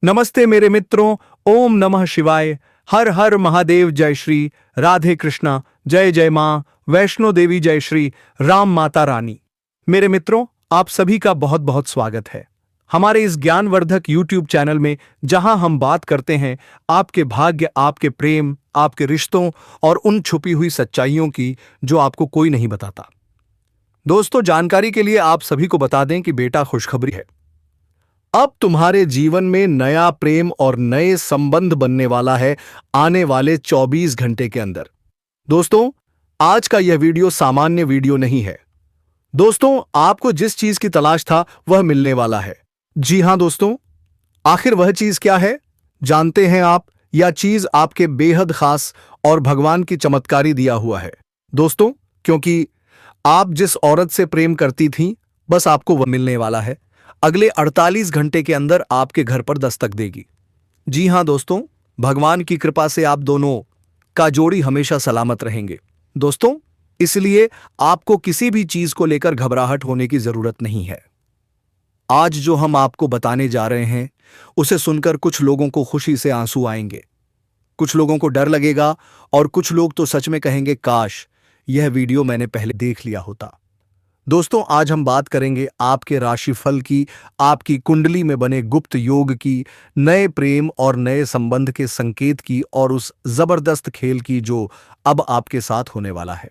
नमस्ते मेरे मित्रों। ओम नमः शिवाय। हर हर महादेव। जय श्री राधे कृष्णा। जय जय मां वैष्णो देवी। जय श्री राम माता रानी। मेरे मित्रों, आप सभी का बहुत बहुत स्वागत है हमारे इस ज्ञानवर्धक यूट्यूब चैनल में, जहां हम बात करते हैं आपके भाग्य, आपके प्रेम, आपके रिश्तों और उन छुपी हुई सच्चाइयों की जो आपको कोई नहीं बताता। दोस्तों, जानकारी के लिए आप सभी को बता दें कि बेटा खुशखबरी है। अब तुम्हारे जीवन में नया प्रेम और नए संबंध बनने वाला है आने वाले 24 घंटे के अंदर। दोस्तों, आज का यह वीडियो सामान्य वीडियो नहीं है। दोस्तों, आपको जिस चीज की तलाश था वह मिलने वाला है। जी हां दोस्तों, आखिर वह चीज क्या है जानते हैं आप? यह चीज आपके बेहद खास और भगवान की चमत्कारी दिया हुआ है दोस्तों, क्योंकि आप जिस औरत से प्रेम करती थीं, बस आपको वह मिलने वाला है। अगले 48 घंटे के अंदर आपके घर पर दस्तक देगी। जी हां दोस्तों, भगवान की कृपा से आप दोनों का जोड़ी हमेशा सलामत रहेंगे। दोस्तों, इसलिए आपको किसी भी चीज को लेकर घबराहट होने की जरूरत नहीं है। आज जो हम आपको बताने जा रहे हैं, उसे सुनकर कुछ लोगों को खुशी से आंसू आएंगे, कुछ लोगों को डर लगेगा और कुछ लोग तो सच में कहेंगे, काश यह वीडियो मैंने पहले देख लिया होता। दोस्तों, आज हम बात करेंगे आपके राशिफल की, आपकी कुंडली में बने गुप्त योग की, नए प्रेम और नए संबंध के संकेत की और उस जबरदस्त खेल की जो अब आपके साथ होने वाला है।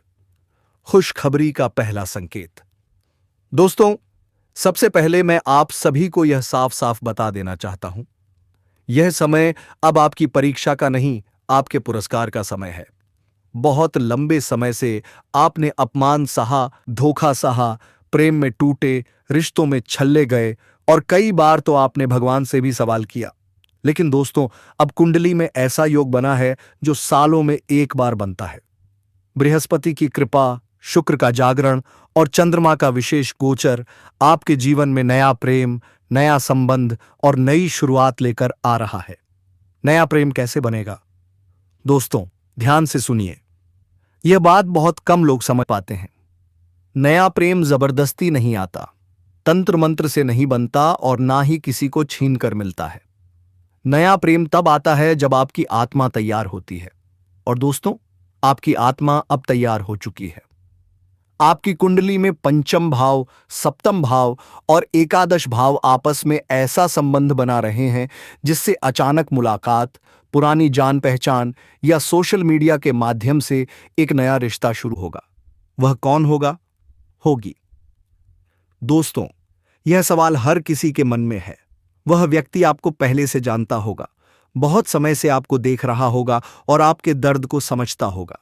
खुशखबरी का पहला संकेत। दोस्तों, सबसे पहले मैं आप सभी को यह साफ साफ बता देना चाहता हूं, यह समय अब आपकी परीक्षा का नहीं, आपके पुरस्कार का समय है। बहुत लंबे समय से आपने अपमान सहा, धोखा सहा, प्रेम में टूटे, रिश्तों में छल्ले गए और कई बार तो आपने भगवान से भी सवाल किया। लेकिन दोस्तों, अब कुंडली में ऐसा योग बना है जो सालों में एक बार बनता है। बृहस्पति की कृपा, शुक्र का जागरण और चंद्रमा का विशेष गोचर आपके जीवन में नया प्रेम, नया संबंध और नई शुरुआत लेकर आ रहा है। नया प्रेम कैसे बनेगा? दोस्तों, ध्यान से सुनिए, यह बात बहुत कम लोग समझ पाते हैं। नया प्रेम जबरदस्ती नहीं आता, तंत्र मंत्र से नहीं बनता और ना ही किसी को छीन कर मिलता है। नया प्रेम तब आता है जब आपकी आत्मा तैयार होती है। और दोस्तों, आपकी आत्मा अब तैयार हो चुकी है। आपकी कुंडली में पंचम भाव, सप्तम भाव और एकादश भाव आपस में ऐसा संबंध बना रहे हैं जिससे अचानक मुलाकात, पुरानी जान पहचान या सोशल मीडिया के माध्यम से एक नया रिश्ता शुरू होगा। वह कौन होगा? होगी। दोस्तों, यह सवाल हर किसी के मन में है। वह व्यक्ति आपको पहले से जानता होगा, बहुत समय से आपको देख रहा होगा और आपके दर्द को समझता होगा।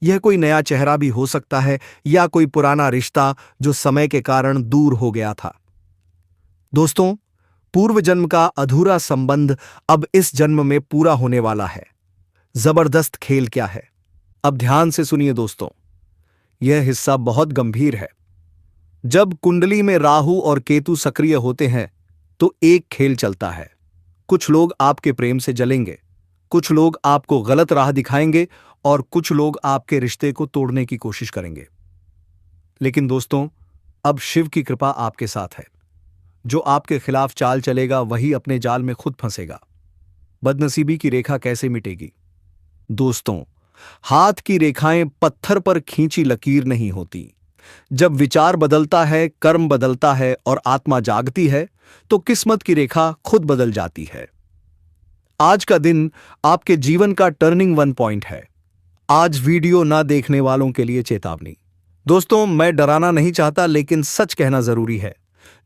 यह कोई नया चेहरा भी हो सकता है या कोई पुराना रिश्ता जो समय के कारण दूर हो गया था। दोस्तों, पूर्व जन्म का अधूरा संबंध अब इस जन्म में पूरा होने वाला है। जबरदस्त खेल क्या है? अब ध्यान से सुनिए दोस्तों, यह हिस्सा बहुत गंभीर है। जब कुंडली में राहु और केतु सक्रिय होते हैं तो एक खेल चलता है। कुछ लोग आपके प्रेम से जलेंगे, कुछ लोग आपको गलत राह दिखाएंगे और कुछ लोग आपके रिश्ते को तोड़ने की कोशिश करेंगे। लेकिन दोस्तों, अब शिव की कृपा आपके साथ है। जो आपके खिलाफ चाल चलेगा वही अपने जाल में खुद फंसेगा। बदनसीबी की रेखा कैसे मिटेगी? दोस्तों, हाथ की रेखाएं पत्थर पर खींची लकीर नहीं होती। जब विचार बदलता है, कर्म बदलता है और आत्मा जागती है तो किस्मत की रेखा खुद बदल जाती है। आज का दिन आपके जीवन का टर्निंग वन पॉइंट है। आज वीडियो ना देखने वालों के लिए चेतावनी। दोस्तों, मैं डराना नहीं चाहता, लेकिन सच कहना जरूरी है।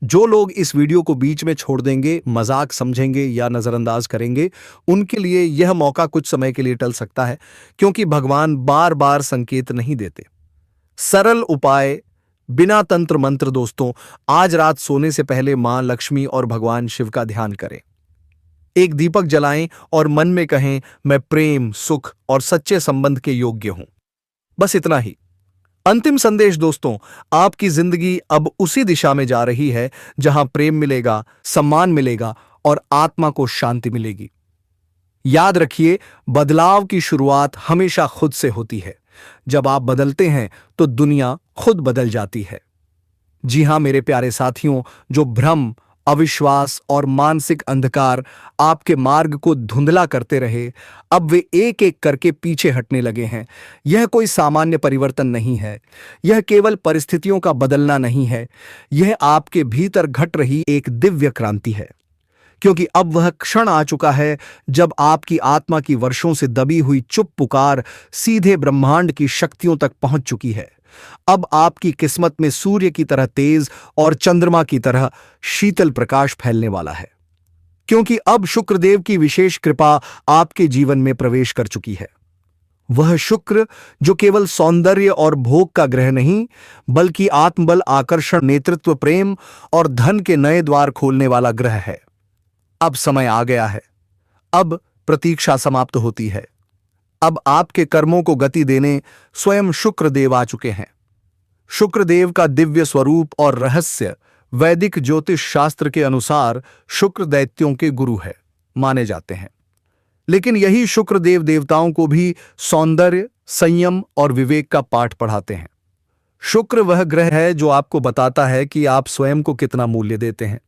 जो लोग इस वीडियो को बीच में छोड़ देंगे, मजाक समझेंगे या नजरअंदाज करेंगे, उनके लिए यह मौका कुछ समय के लिए टल सकता है, क्योंकि भगवान बार बार संकेत नहीं देते। सरल उपाय, बिना तंत्र मंत्र। दोस्तों, आज रात सोने से पहले मां लक्ष्मी और भगवान शिव का ध्यान करें। एक दीपक जलाएं और मन में कहें, मैं प्रेम, सुख और सच्चे संबंध के योग्य हूं। बस इतना ही। अंतिम संदेश दोस्तों, आपकी जिंदगी अब उसी दिशा में जा रही है जहां प्रेम मिलेगा, सम्मान मिलेगा और आत्मा को शांति मिलेगी। याद रखिए, बदलाव की शुरुआत हमेशा खुद से होती है। जब आप बदलते हैं तो दुनिया खुद बदल जाती है। जी हां मेरे प्यारे साथियों, जो भ्रम, अविश्वास और मानसिक अंधकार आपके मार्ग को धुंधला करते रहे, अब वे एक एक करके पीछे हटने लगे हैं। यह कोई सामान्य परिवर्तन नहीं है, यह केवल परिस्थितियों का बदलना नहीं है, यह आपके भीतर घट रही एक दिव्य क्रांति है। क्योंकि अब वह क्षण आ चुका है जब आपकी आत्मा की वर्षों से दबी हुई चुप पुकार सीधे ब्रह्मांड की शक्तियों तक पहुंच चुकी है। अब आपकी किस्मत में सूर्य की तरह तेज और चंद्रमा की तरह शीतल प्रकाश फैलने वाला है, क्योंकि अब शुक्रदेव की विशेष कृपा आपके जीवन में प्रवेश कर चुकी है। वह शुक्र जो केवल सौंदर्य और भोग का ग्रह नहीं, बल्कि आत्मबल, आकर्षण, नेतृत्व, प्रेम और धन के नए द्वार खोलने वाला ग्रह है। अब समय आ गया है, अब प्रतीक्षा समाप्त होती है। अब आपके कर्मों को गति देने स्वयं शुक्रदेव आ चुके हैं। शुक्रदेव का दिव्य स्वरूप और रहस्य वैदिक ज्योतिष शास्त्र के अनुसार शुक्र दैत्यों के गुरु है माने जाते हैं, लेकिन यही शुक्रदेव देवताओं को भी सौंदर्य, संयम और विवेक का पाठ पढ़ाते हैं। शुक्र वह ग्रह है जो आपको बताता है कि आप स्वयं को कितना मूल्य देते हैं।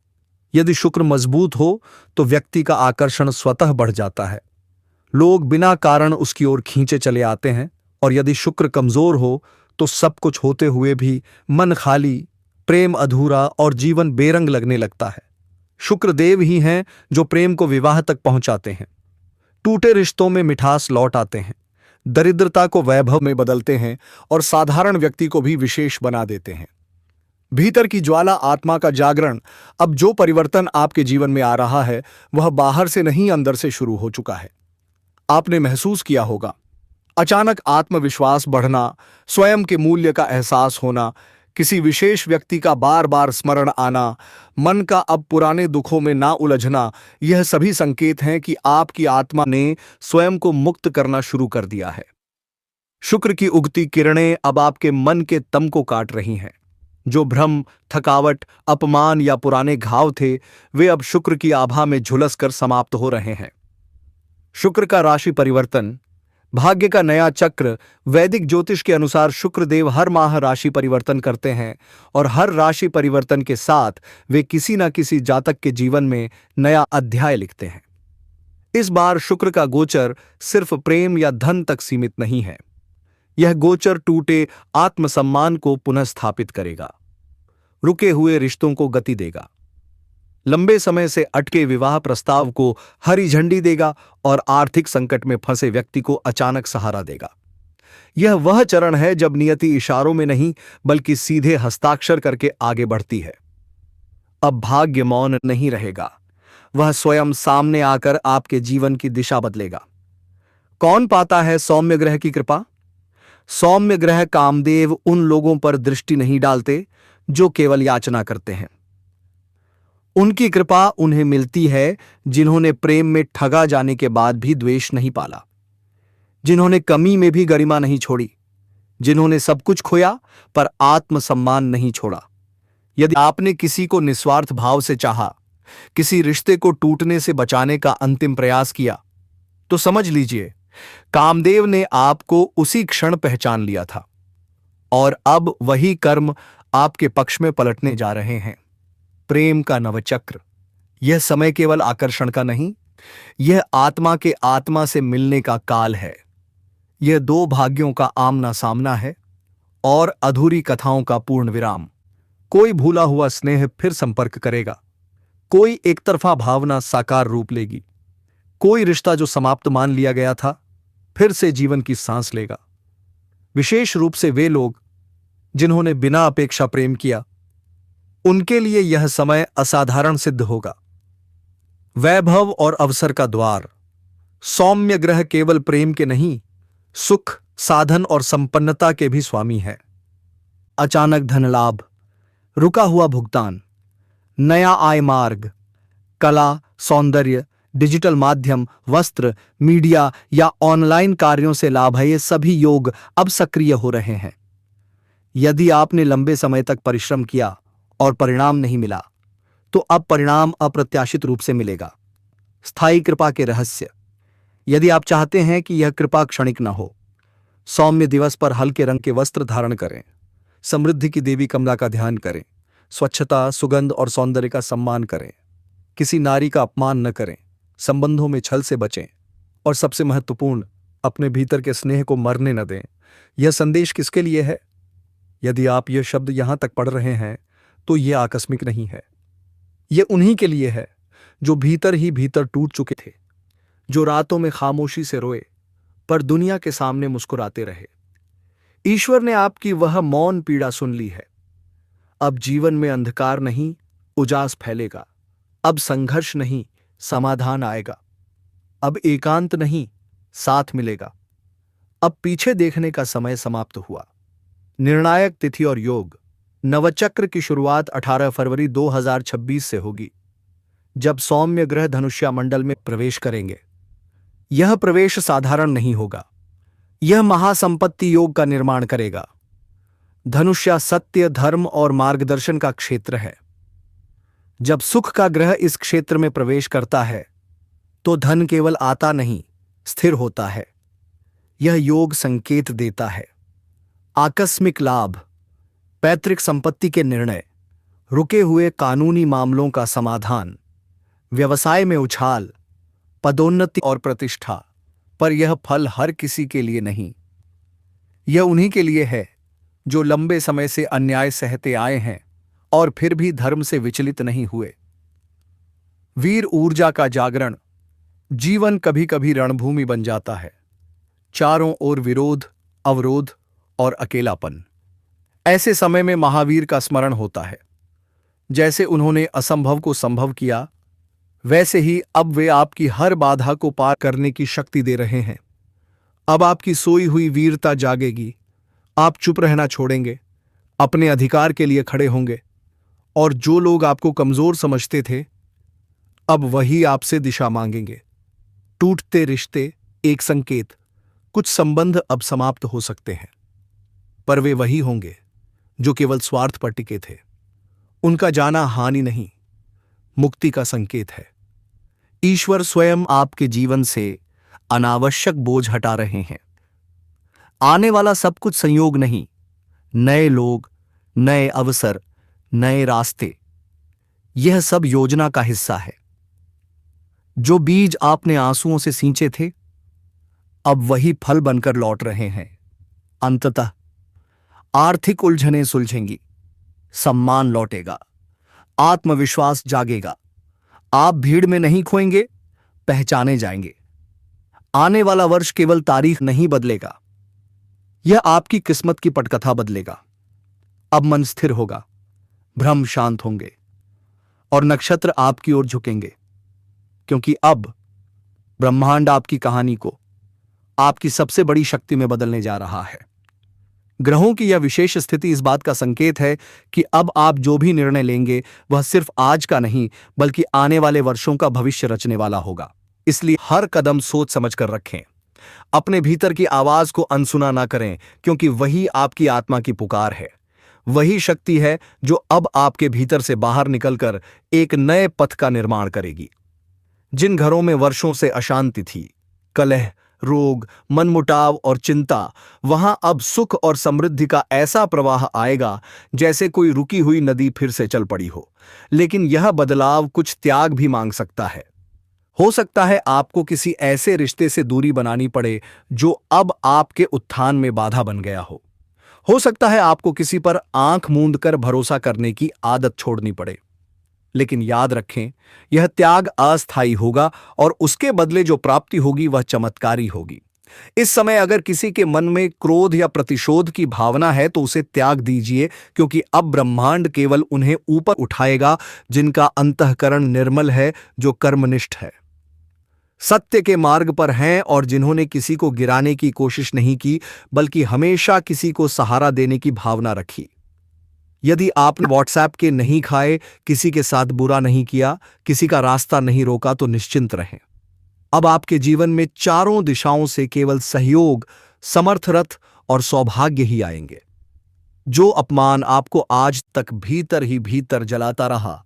यदि शुक्र मजबूत हो तो व्यक्ति का आकर्षण स्वतः बढ़ जाता है, लोग बिना कारण उसकी ओर खींचे चले आते हैं, और यदि शुक्र कमजोर हो तो सब कुछ होते हुए भी मन खाली, प्रेम अधूरा और जीवन बेरंग लगने लगता है। शुक्रदेव ही हैं जो प्रेम को विवाह तक पहुंचाते हैं, टूटे रिश्तों में मिठास लौट आते हैं, दरिद्रता को वैभव में बदलते हैं और साधारण व्यक्ति को भी विशेष बना देते हैं। भीतर की ज्वाला, आत्मा का जागरण, अब जो परिवर्तन आपके जीवन में आ रहा है वह बाहर से नहीं, अंदर से शुरू हो चुका है। आपने महसूस किया होगा, अचानक आत्मविश्वास बढ़ना, स्वयं के मूल्य का एहसास होना, किसी विशेष व्यक्ति का बार बार स्मरण आना, मन का अब पुराने दुखों में ना उलझना, यह सभी संकेत हैं कि आपकी आत्मा ने स्वयं को मुक्त करना शुरू कर दिया है। शुक्र की उगती किरणें अब आपके मन के तम को काट रही हैं। जो भ्रम, थकावट, अपमान या पुराने घाव थे, वे अब शुक्र की आभा में झुलस कर समाप्त हो रहे हैं। शुक्र का राशि परिवर्तन, भाग्य का नया चक्र। वैदिक ज्योतिष के अनुसार शुक्रदेव हर माह राशि परिवर्तन करते हैं, और हर राशि परिवर्तन के साथ वे किसी न किसी जातक के जीवन में नया अध्याय लिखते हैं। इस बार शुक्र का गोचर सिर्फ प्रेम या धन तक सीमित नहीं है, यह गोचर टूटे आत्मसम्मान को पुनः स्थापित करेगा, रुके हुए रिश्तों को गति देगा, लंबे समय से अटके विवाह प्रस्ताव को हरी झंडी देगा और आर्थिक संकट में फंसे व्यक्ति को अचानक सहारा देगा। यह वह चरण है जब नियति इशारों में नहीं बल्कि सीधे हस्ताक्षर करके आगे बढ़ती है। अब भाग्य मौन नहीं रहेगा, वह स्वयं सामने आकर आपके जीवन की दिशा बदलेगा। कौन पाता है सौम्य ग्रह की कृपा? सौम्य ग्रह कामदेव उन लोगों पर दृष्टि नहीं डालते जो केवल याचना करते हैं। उनकी कृपा उन्हें मिलती है जिन्होंने प्रेम में ठगा जाने के बाद भी द्वेष नहीं पाला, जिन्होंने कमी में भी गरिमा नहीं छोड़ी, जिन्होंने सब कुछ खोया पर आत्मसम्मान नहीं छोड़ा। यदि आपने किसी को निस्वार्थ भाव से चाहा, किसी रिश्ते को टूटने से बचाने का अंतिम प्रयास किया, तो समझ लीजिए कामदेव ने आपको उसी क्षण पहचान लिया था, और अब वही कर्म आपके पक्ष में पलटने जा रहे हैं। प्रेम का नवचक्र, यह समय केवल आकर्षण का नहीं, यह आत्मा के आत्मा से मिलने का काल है। यह दो भाग्यों का आमना सामना है और अधूरी कथाओं का पूर्ण विराम। कोई भूला हुआ स्नेह फिर संपर्क करेगा, कोई एकतरफा भावना साकार रूप लेगी, कोई रिश्ता जो समाप्त मान लिया गया था फिर से जीवन की सांस लेगा। विशेष रूप से वे लोग जिन्होंने बिना अपेक्षा प्रेम किया, उनके लिए यह समय असाधारण सिद्ध होगा। वैभव और अवसर का द्वार। सौम्य ग्रह केवल प्रेम के नहीं, सुख, साधन और संपन्नता के भी स्वामी है। अचानक धन लाभ, रुका हुआ भुगतान, नया आय मार्ग, कला, सौंदर्य, डिजिटल माध्यम, वस्त्र, मीडिया या ऑनलाइन कार्यों से लाभ है, ये सभी योग अब सक्रिय हो रहे हैं। यदि आपने लंबे समय तक परिश्रम किया और परिणाम नहीं मिला, तो अब परिणाम अप्रत्याशित रूप से मिलेगा। स्थायी कृपा के रहस्य। यदि आप चाहते हैं कि यह कृपा क्षणिक न हो, सौम्य दिवस पर हल्के रंग के वस्त्र धारण करें, समृद्धि की देवी कमला का ध्यान करें, स्वच्छता, सुगंध और सौंदर्य का सम्मान करें। किसी नारी का अपमान न करें, संबंधों में छल से बचें और सबसे महत्वपूर्ण, अपने भीतर के स्नेह को मरने न दें। यह संदेश किसके लिए है? यदि आप यह शब्द यहां तक पढ़ रहे हैं तो यह आकस्मिक नहीं है। यह उन्हीं के लिए है जो भीतर ही भीतर टूट चुके थे, जो रातों में खामोशी से रोए पर दुनिया के सामने मुस्कुराते रहे। ईश्वर ने आपकी वह मौन पीड़ा सुन ली है। अब जीवन में अंधकार नहीं, उजास फैलेगा। अब संघर्ष नहीं, समाधान आएगा। अब एकांत नहीं, साथ मिलेगा। अब पीछे देखने का समय समाप्त हुआ। निर्णायक तिथि और योग। नवचक्र की शुरुआत 18 फरवरी 2026 से होगी, जब सौम्य ग्रह धनुष्या मंडल में प्रवेश करेंगे। यह प्रवेश साधारण नहीं होगा। यह महासंपत्ति योग का निर्माण करेगा। धनुष्या सत्य, धर्म और मार्गदर्शन का क्षेत्र है। जब सुख का ग्रह इस क्षेत्र में प्रवेश करता है तो धन केवल आता नहीं, स्थिर होता है। यह योग संकेत देता है आकस्मिक लाभ, पैतृक संपत्ति के निर्णय, रुके हुए कानूनी मामलों का समाधान, व्यवसाय में उछाल, पदोन्नति और प्रतिष्ठा। पर यह फल हर किसी के लिए नहीं। यह उन्हीं के लिए है जो लंबे समय से अन्याय सहते आए हैं और फिर भी धर्म से विचलित नहीं हुए। वीर ऊर्जा का जागरण। जीवन कभी कभी रणभूमि बन जाता है। चारों ओर विरोध, अवरोध और अकेलापन। ऐसे समय में महावीर का स्मरण होता है। जैसे उन्होंने असंभव को संभव किया, वैसे ही अब वे आपकी हर बाधा को पार करने की शक्ति दे रहे हैं। अब आपकी सोई हुई वीरता जागेगी। आप चुप रहना छोड़ेंगे, अपने अधिकार के लिए खड़े होंगे और जो लोग आपको कमजोर समझते थे, अब वही आपसे दिशा मांगेंगे। टूटते रिश्ते एक संकेत। कुछ संबंध अब समाप्त हो सकते हैं, पर वे वही होंगे जो केवल स्वार्थ पर टिके थे। उनका जाना हानि नहीं, मुक्ति का संकेत है। ईश्वर स्वयं आपके जीवन से अनावश्यक बोझ हटा रहे हैं। आने वाला सब कुछ संयोग नहीं, नए लोग, नए अवसर, नए रास्ते, यह सब योजना का हिस्सा है। जो बीज आपने आंसुओं से सींचे थे, अब वही फल बनकर लौट रहे हैं। अंततः आर्थिक उलझनें सुलझेंगी, सम्मान लौटेगा, आत्मविश्वास जागेगा। आप भीड़ में नहीं खोएंगे, पहचाने जाएंगे। आने वाला वर्ष केवल तारीख नहीं बदलेगा, यह आपकी किस्मत की पटकथा बदलेगा। अब मन स्थिर होगा, भ्रम शांत होंगे और नक्षत्र आपकी ओर झुकेंगे, क्योंकि अब ब्रह्मांड आपकी कहानी को आपकी सबसे बड़ी शक्ति में बदलने जा रहा है। ग्रहों की यह विशेष स्थिति इस बात का संकेत है कि अब आप जो भी निर्णय लेंगे वह सिर्फ आज का नहीं, बल्कि आने वाले वर्षों का भविष्य रचने वाला होगा। इसलिए हर कदम सोच समझ कर रखें। अपने भीतर की आवाज को अनसुना ना करें, क्योंकि वही आपकी आत्मा की पुकार है। वही शक्ति है जो अब आपके भीतर से बाहर निकलकर एक नए पथ का निर्माण करेगी। जिन घरों में वर्षों से अशांति थी, कलह, रोग, मनमुटाव और चिंता, वहां अब सुख और समृद्धि का ऐसा प्रवाह आएगा जैसे कोई रुकी हुई नदी फिर से चल पड़ी हो। लेकिन यह बदलाव कुछ त्याग भी मांग सकता है। हो सकता है आपको किसी ऐसे रिश्ते से दूरी बनानी पड़े जो अब आपके उत्थान में बाधा बन गया हो। हो सकता है आपको किसी पर आंख मूंद कर भरोसा करने की आदत छोड़नी पड़े। लेकिन याद रखें, यह त्याग अस्थायी होगा और उसके बदले जो प्राप्ति होगी वह चमत्कारी होगी। इस समय अगर किसी के मन में क्रोध या प्रतिशोध की भावना है तो उसे त्याग दीजिए, क्योंकि अब ब्रह्मांड केवल उन्हें ऊपर उठाएगा जिनका अंतःकरण निर्मल है, जो कर्मनिष्ठ है, सत्य के मार्ग पर हैं और जिन्होंने किसी को गिराने की कोशिश नहीं की, बल्कि हमेशा किसी को सहारा देने की भावना रखी। यदि आपने व्हाट्सएप के नहीं खाए, किसी के साथ बुरा नहीं किया, किसी का रास्ता नहीं रोका, तो निश्चिंत रहें। अब आपके जीवन में चारों दिशाओं से केवल सहयोग, समर्थ रथ और सौभाग्य ही आएंगे। जो अपमान आपको आज तक भीतर ही भीतर जलाता रहा,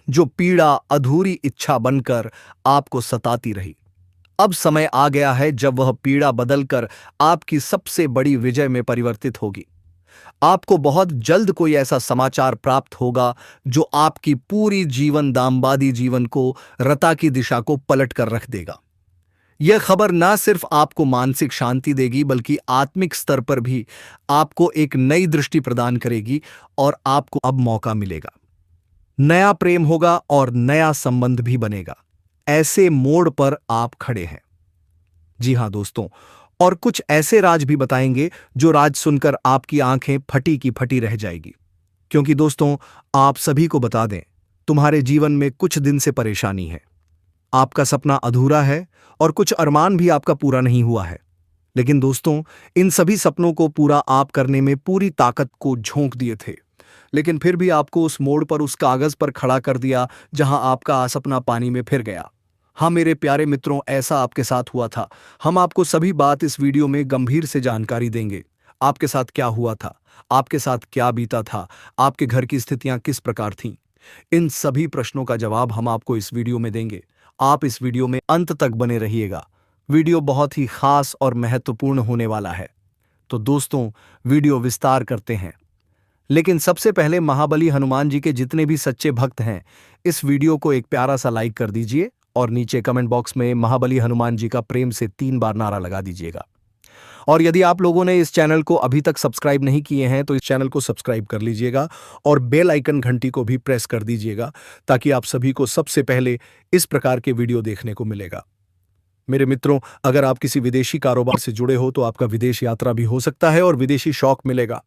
जो पीड़ा अधूरी इच्छा बनकर आपको सताती रही, अब समय आ गया है जब वह पीड़ा बदलकर आपकी सबसे बड़ी विजय में परिवर्तित होगी। आपको बहुत जल्द कोई ऐसा समाचार प्राप्त होगा जो आपकी पूरी जीवन दाम्बादी जीवन को रता की दिशा को पलट कर रख देगा। यह खबर ना सिर्फ आपको मानसिक शांति देगी बल्कि आत्मिक स्तर पर भी आपको एक नई दृष्टि प्रदान करेगी और आपको अब मौका मिलेगा। नया प्रेम होगा और नया संबंध भी बनेगा। ऐसे मोड़ पर आप खड़े हैं। जी हां दोस्तों, और कुछ ऐसे राज भी बताएंगे जो राज सुनकर आपकी आंखें फटी की फटी रह जाएगी। क्योंकि दोस्तों, आप सभी को बता दें, तुम्हारे जीवन में कुछ दिन से परेशानी है। आपका सपना अधूरा है और कुछ अरमान भी आपका पूरा नहीं हुआ है। लेकिन दोस्तों, इन सभी सपनों को पूरा आप करने में पूरी ताकत को झोंक दिए थे, लेकिन फिर भी आपको उस मोड़ पर उस कागज पर खड़ा कर दिया जहां आपका सपना पानी में फिर गया। हाँ मेरे प्यारे मित्रों, ऐसा आपके साथ हुआ था। हम आपको सभी बात इस वीडियो में गंभीर से जानकारी देंगे। आपके साथ क्या हुआ था, आपके साथ क्या बीता था, आपके घर की स्थितियां किस प्रकार थीं, इन सभी प्रश्नों का जवाब हम आपको इस वीडियो में देंगे। आप इस वीडियो में अंत तक बने रहिएगा। वीडियो बहुत ही खास और महत्वपूर्ण होने वाला है। तो दोस्तों, वीडियो विस्तार करते हैं। लेकिन सबसे पहले महाबली हनुमान जी के जितने भी सच्चे भक्त हैं, इस वीडियो को एक प्यारा सा लाइक कर दीजिए और नीचे कमेंट बॉक्स में महाबली हनुमान जी का प्रेम से 3 बार नारा लगा दीजिएगा। और यदि आप लोगों ने इस चैनल को अभी तक सब्सक्राइब नहीं किए हैं तो इस चैनल को सब्सक्राइब कर लीजिएगा और बेल आइकन घंटी को भी प्रेस कर दीजिएगा, ताकि आप सभी को सबसे पहले इस प्रकार के वीडियो देखने को मिलेगा। मेरे मित्रों, अगर आप किसी विदेशी कारोबार से जुड़े हो तो आपका विदेश यात्रा भी हो सकता है और विदेशी शौक मिलेगा।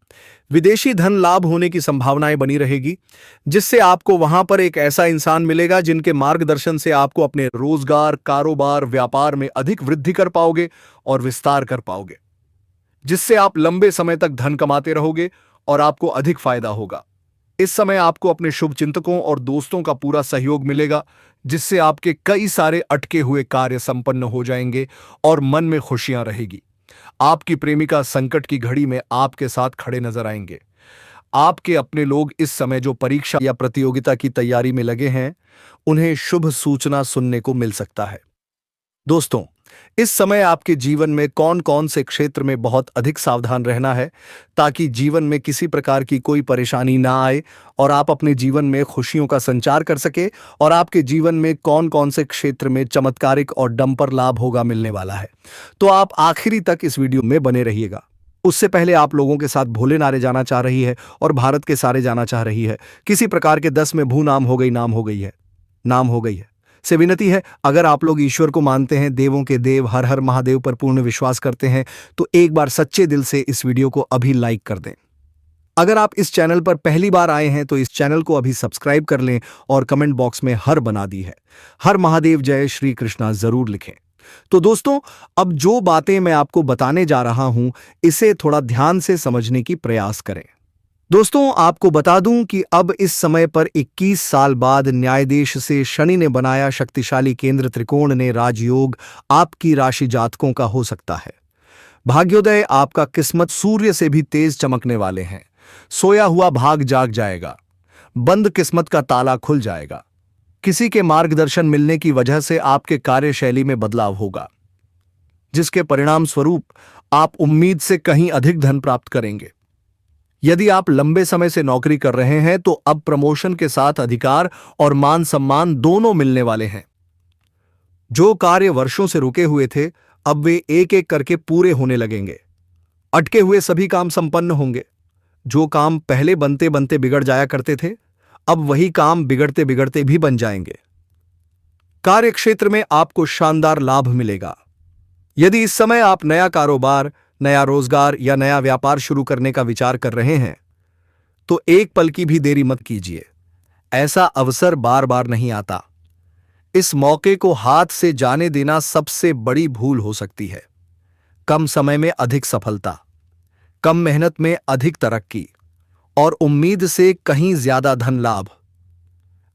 विदेशी धन लाभ होने की संभावनाएं बनी रहेगी, जिससे आपको वहां पर एक ऐसा इंसान मिलेगा जिनके मार्गदर्शन से आपको अपने रोजगार, कारोबार, व्यापार में अधिक वृद्धि कर पाओगे और विस्तार कर पाओगे, जिससे आप लंबे समय तक धन कमाते रहोगे और आपको अधिक फायदा होगा। इस समय आपको अपने शुभ चिंतकों और दोस्तों का पूरा सहयोग मिलेगा, जिससे आपके कई सारे अटके हुए कार्य संपन्न हो जाएंगे और मन में खुशियां रहेगी। आपकी प्रेमिका संकट की घड़ी में आपके साथ खड़े नजर आएंगे। आपके अपने लोग इस समय जो परीक्षा या प्रतियोगिता की तैयारी में लगे हैं, उन्हें शुभ सूचना सुनने को मिल सकता है। दोस्तों, इस समय आपके जीवन में कौन कौन से क्षेत्र में बहुत अधिक सावधान रहना है, ताकि जीवन में किसी प्रकार की कोई परेशानी ना आए और आप अपने जीवन में खुशियों का संचार कर सके, और आपके जीवन में कौन कौन से क्षेत्र में चमत्कारिक और डंपर लाभ होगा मिलने वाला है, तो आप आखिरी तक इस वीडियो में बने रहिएगा। उससे पहले आप लोगों के साथ भोले नारे जाना चाह रही है और भारत के सारे जाना चाह रही है। किसी प्रकार के 10 में भू नाम हो गई, नाम हो गई है, नाम हो गई है से विनती है, अगर आप लोग ईश्वर को मानते हैं, देवों के देव हर हर महादेव पर पूर्ण विश्वास करते हैं, तो एक बार सच्चे दिल से इस वीडियो को अभी लाइक कर दें। अगर आप इस चैनल पर पहली बार आए हैं तो इस चैनल को अभी सब्सक्राइब कर लें और कमेंट बॉक्स में हर बना दी है, हर महादेव जय श्री कृष्णा जरूर लिखें। तो दोस्तों, अब जो बातें मैं आपको बताने जा रहा हूं, इसे थोड़ा ध्यान से समझने की प्रयास करें। दोस्तों, आपको बता दूं कि अब इस समय पर 21 साल बाद न्यायाधीश से शनि ने बनाया शक्तिशाली केंद्र त्रिकोण ने राजयोग आपकी राशि जातकों का हो सकता है। भाग्योदय आपका किस्मत सूर्य से भी तेज चमकने वाले हैं। सोया हुआ भाग जाग जाएगा, बंद किस्मत का ताला खुल जाएगा। किसी के मार्गदर्शन मिलने की वजह से आपके कार्यशैली में बदलाव होगा, जिसके परिणाम स्वरूप आप उम्मीद से कहीं अधिक धन प्राप्त करेंगे। यदि आप लंबे समय से नौकरी कर रहे हैं तो अब प्रमोशन के साथ अधिकार और मान सम्मान दोनों मिलने वाले हैं। जो कार्य वर्षों से रुके हुए थे, अब वे एक एक करके पूरे होने लगेंगे। अटके हुए सभी काम संपन्न होंगे। जो काम पहले बनते बनते बिगड़ जाया करते थे, अब वही काम बिगड़ते बिगड़ते भी बन जाएंगे। कार्य क्षेत्र में आपको शानदार लाभ मिलेगा। यदि इस समय आप नया कारोबार, नया रोजगार या नया व्यापार शुरू करने का विचार कर रहे हैं, तो एक पल की भी देरी मत कीजिए। ऐसा अवसर बार बार नहीं आता। इस मौके को हाथ से जाने देना सबसे बड़ी भूल हो सकती है। कम समय में अधिक सफलता, कम मेहनत में अधिक तरक्की और उम्मीद से कहीं ज्यादा धन लाभ।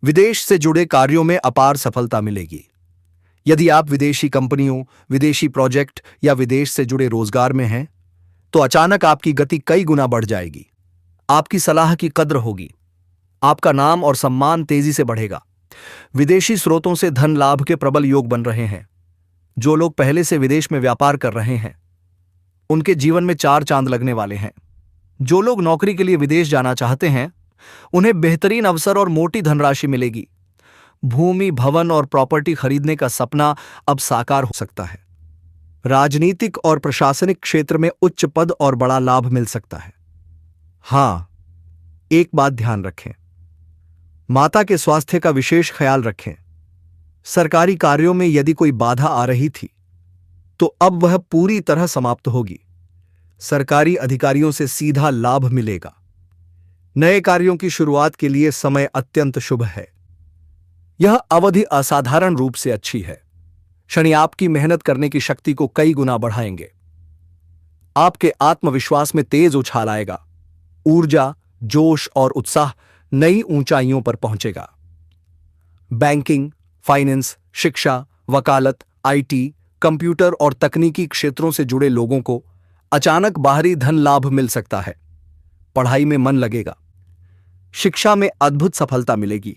विदेश से जुड़े कार्यों में अपार सफलता मिलेगी। यदि आप विदेशी कंपनियों, विदेशी प्रोजेक्ट या विदेश से जुड़े रोजगार में हैं, तो अचानक आपकी गति कई गुना बढ़ जाएगी। आपकी सलाह की कद्र होगी। आपका नाम और सम्मान तेजी से बढ़ेगा। विदेशी स्रोतों से धन लाभ के प्रबल योग बन रहे हैं। जो लोग पहले से विदेश में व्यापार कर रहे हैं, उनके जीवन में 4 चांद लगने वाले हैं। जो लोग नौकरी के लिए विदेश जाना चाहते हैं उन्हें बेहतरीन अवसर और मोटी धनराशि मिलेगी। भूमि, भवन और प्रॉपर्टी खरीदने का सपना अब साकार हो सकता है। राजनीतिक और प्रशासनिक क्षेत्र में उच्च पद और बड़ा लाभ मिल सकता है। हां, एक बात ध्यान रखें, माता के स्वास्थ्य का विशेष ख्याल रखें। सरकारी कार्यों में यदि कोई बाधा आ रही थी तो अब वह पूरी तरह समाप्त होगी। सरकारी अधिकारियों से सीधा लाभ मिलेगा। नए कार्यों की शुरुआत के लिए समय अत्यंत शुभ है। यह अवधि असाधारण रूप से अच्छी है। शनि आपकी मेहनत करने की शक्ति को कई गुना बढ़ाएंगे। आपके आत्मविश्वास में तेज उछाल आएगा। ऊर्जा, जोश और उत्साह नई ऊंचाइयों पर पहुंचेगा। बैंकिंग, फाइनेंस, शिक्षा, वकालत, आईटी, कंप्यूटर और तकनीकी क्षेत्रों से जुड़े लोगों को अचानक बाहरी धन लाभ मिल सकता है। पढ़ाई में मन लगेगा। शिक्षा में अद्भुत सफलता मिलेगी।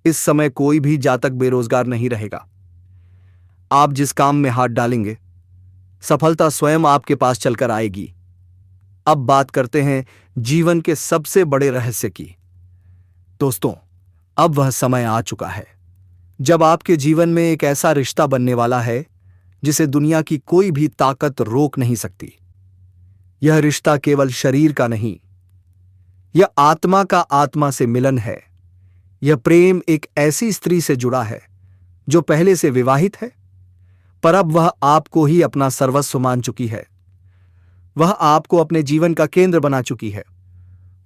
इस समय कोई भी जातक बेरोजगार नहीं रहेगा। आप जिस काम में हाथ डालेंगे सफलता स्वयं आपके पास चलकर आएगी। अब बात करते हैं जीवन के सबसे बड़े रहस्य की। दोस्तों, अब वह समय आ चुका है जब आपके जीवन में एक ऐसा रिश्ता बनने वाला है जिसे दुनिया की कोई भी ताकत रोक नहीं सकती। यह रिश्ता केवल शरीर का नहीं, यह आत्मा का आत्मा से मिलन है। यह प्रेम एक ऐसी स्त्री से जुड़ा है जो पहले से विवाहित है, पर अब वह आपको ही अपना सर्वस्व मान चुकी है। वह आपको अपने जीवन का केंद्र बना चुकी है।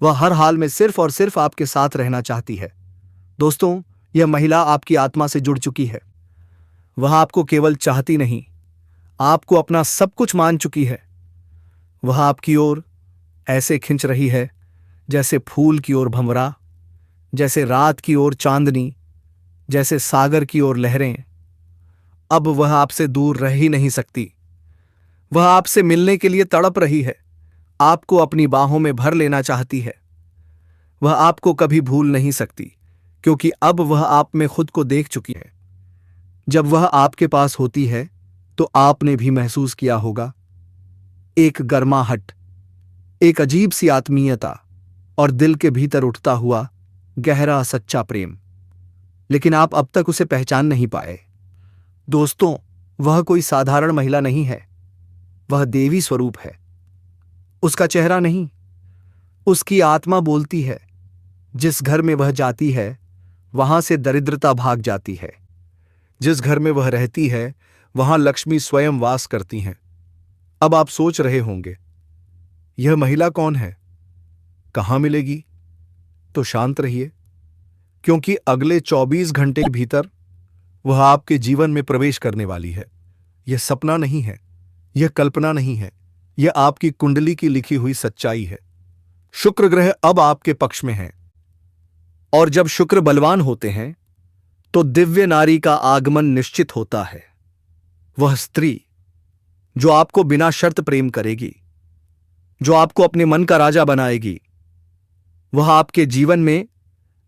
वह हर हाल में सिर्फ और सिर्फ आपके साथ रहना चाहती है। दोस्तों, यह महिला आपकी आत्मा से जुड़ चुकी है। वह आपको केवल चाहती नहीं, आपको अपना सब कुछ मान चुकी है। वह आपकी ओर ऐसे खिंच रही है जैसे फूल की ओर भंवरा, जैसे रात की ओर चांदनी, जैसे सागर की ओर लहरें। अब वह आपसे दूर रह ही नहीं सकती। वह आपसे मिलने के लिए तड़प रही है, आपको अपनी बाहों में भर लेना चाहती है। वह आपको कभी भूल नहीं सकती क्योंकि अब वह आप में खुद को देख चुकी है। जब वह आपके पास होती है तो आपने भी महसूस किया होगा एक गर्माहट, एक अजीब सी आत्मीयता और दिल के भीतर उठता हुआ गहरा सच्चा प्रेम। लेकिन आप अब तक उसे पहचान नहीं पाए। दोस्तों, वह कोई साधारण महिला नहीं है, वह देवी स्वरूप है। उसका चेहरा नहीं, उसकी आत्मा बोलती है। जिस घर में वह जाती है वहां से दरिद्रता भाग जाती है। जिस घर में वह रहती है वहां लक्ष्मी स्वयं वास करती हैं। अब आप सोच रहे होंगे, यह महिला कौन है, कहां मिलेगी? तो शांत रहिए, क्योंकि अगले 24 घंटे के भीतर वह आपके जीवन में प्रवेश करने वाली है। यह सपना नहीं है, यह कल्पना नहीं है, यह आपकी कुंडली की लिखी हुई सच्चाई है। शुक्र ग्रह अब आपके पक्ष में है, और जब शुक्र बलवान होते हैं तो दिव्य नारी का आगमन निश्चित होता है। वह स्त्री जो आपको बिना शर्त प्रेम करेगी, जो आपको अपने मन का राजा बनाएगी, वह आपके जीवन में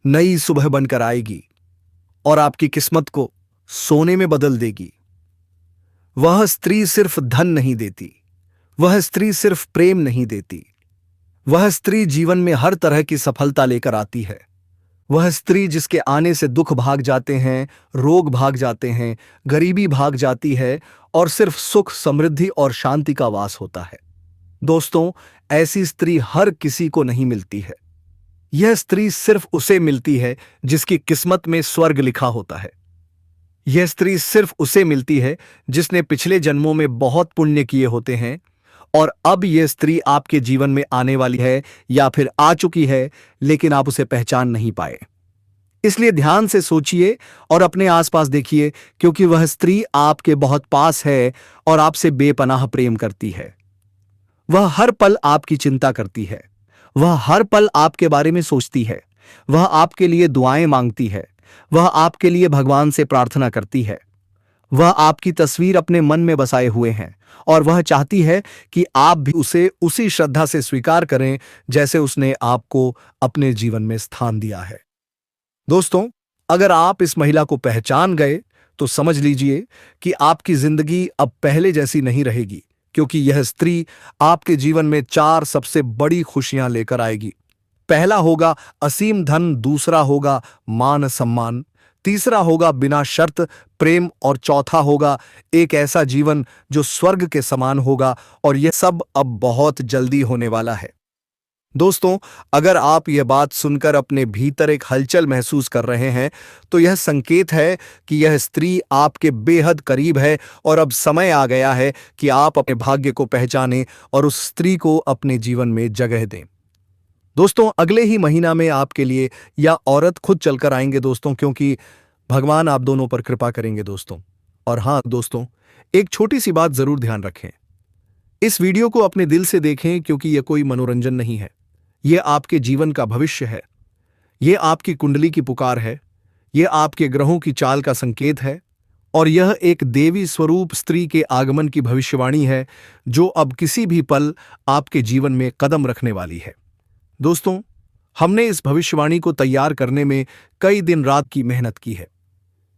नई सुबह बनकर आएगी और आपकी किस्मत को सोने में बदल देगी। वह स्त्री सिर्फ धन नहीं देती, वह स्त्री सिर्फ प्रेम नहीं देती, वह स्त्री जीवन में हर तरह की सफलता लेकर आती है। वह स्त्री जिसके आने से दुख भाग जाते हैं, रोग भाग जाते हैं, गरीबी भाग जाती है और सिर्फ सुख, समृद्धि और शांति का वास होता है। दोस्तों, ऐसी स्त्री हर किसी को नहीं मिलती है। यह स्त्री सिर्फ उसे मिलती है जिसकी किस्मत में स्वर्ग लिखा होता है। यह स्त्री सिर्फ उसे मिलती है जिसने पिछले जन्मों में बहुत पुण्य किए होते हैं और अब यह स्त्री आपके जीवन में आने वाली है या फिर आ चुकी है, लेकिन आप उसे पहचान नहीं पाए। इसलिए ध्यान से सोचिए और अपने आसपास देखिए, क्योंकि वह स्त्री आपके बहुत पास है और आपसे बेपनाह प्रेम करती है। वह हर पल आपकी चिंता करती है, वह हर पल आपके बारे में सोचती है, वह आपके लिए दुआएं मांगती है, वह आपके लिए भगवान से प्रार्थना करती है। वह आपकी तस्वीर अपने मन में बसाए हुए हैं और वह चाहती है कि आप भी उसे उसी श्रद्धा से स्वीकार करें जैसे उसने आपको अपने जीवन में स्थान दिया है। दोस्तों, अगर आप इस महिला को पहचान गए तो समझ लीजिए कि आपकी जिंदगी अब पहले जैसी नहीं रहेगी, क्योंकि यह स्त्री आपके जीवन में 4 सबसे बड़ी खुशियां लेकर आएगी। पहला होगा असीम धन, दूसरा होगा मान सम्मान, तीसरा होगा बिना शर्त प्रेम और चौथा होगा एक ऐसा जीवन जो स्वर्ग के समान होगा। और यह सब अब बहुत जल्दी होने वाला है। दोस्तों, अगर आप यह बात सुनकर अपने भीतर एक हलचल महसूस कर रहे हैं तो यह संकेत है कि यह स्त्री आपके बेहद करीब है और अब समय आ गया है कि आप अपने भाग्य को पहचानें और उस स्त्री को अपने जीवन में जगह दें। दोस्तों, अगले ही महीना में आपके लिए यह औरत खुद चलकर आएंगे दोस्तों, क्योंकि भगवान आप दोनों पर कृपा करेंगे दोस्तों। और हाँ दोस्तों, एक छोटी सी बात जरूर ध्यान रखें, इस वीडियो को अपने दिल से देखें, क्योंकि यह कोई मनोरंजन नहीं है। यह आपके जीवन का भविष्य है, यह आपकी कुंडली की पुकार है, यह आपके ग्रहों की चाल का संकेत है और यह एक देवी स्वरूप स्त्री के आगमन की भविष्यवाणी है जो अब किसी भी पल आपके जीवन में कदम रखने वाली है। दोस्तों, हमने इस भविष्यवाणी को तैयार करने में कई दिन रात की मेहनत की है।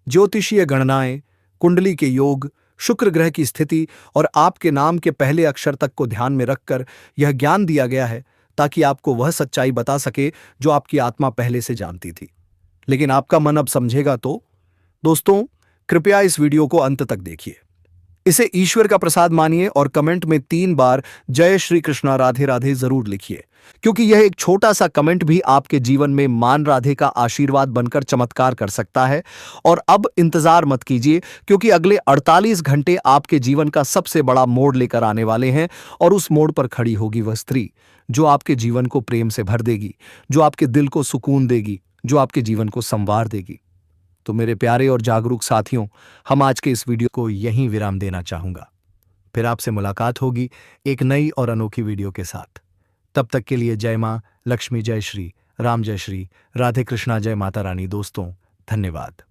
ज्योतिषीय गणनाएं, कुंडली के योग, शुक्र ग्रह की स्थिति और आपके नाम के पहले अक्षर तक को ध्यान में रखकर यह ज्ञान दिया गया है ताकि आपको वह सच्चाई बता सके जो आपकी आत्मा पहले से जानती थी। लेकिन आपका मन अब समझेगा तो दोस्तों, कृपया इस वीडियो को अंत तक देखिए, इसे ईश्वर का प्रसाद मानिए और कमेंट में 3 बार जय श्री कृष्णा राधे राधे जरूर लिखिए, क्योंकि यह एक छोटा सा कमेंट भी आपके जीवन में मान राधे का आशीर्वाद बनकर चमत्कार कर सकता है। और अब इंतजार मत कीजिए, क्योंकि अगले 48 घंटे आपके जीवन का सबसे बड़ा मोड़ लेकर आने वाले हैं और उस मोड़ पर खड़ी होगी वह स्त्री जो आपके जीवन को प्रेम से भर देगी, जो आपके दिल को सुकून देगी, जो आपके जीवन को संवार देगी। तो मेरे प्यारे और जागरूक साथियों, हम आज के इस वीडियो को यहीं विराम देना चाहूंगा। फिर आपसे मुलाकात होगी एक नई और अनोखी वीडियो के साथ। तब तक के लिए जय मां लक्ष्मी, जय श्री राम, जय श्री राधे कृष्णा, जय माता रानी। दोस्तों, धन्यवाद।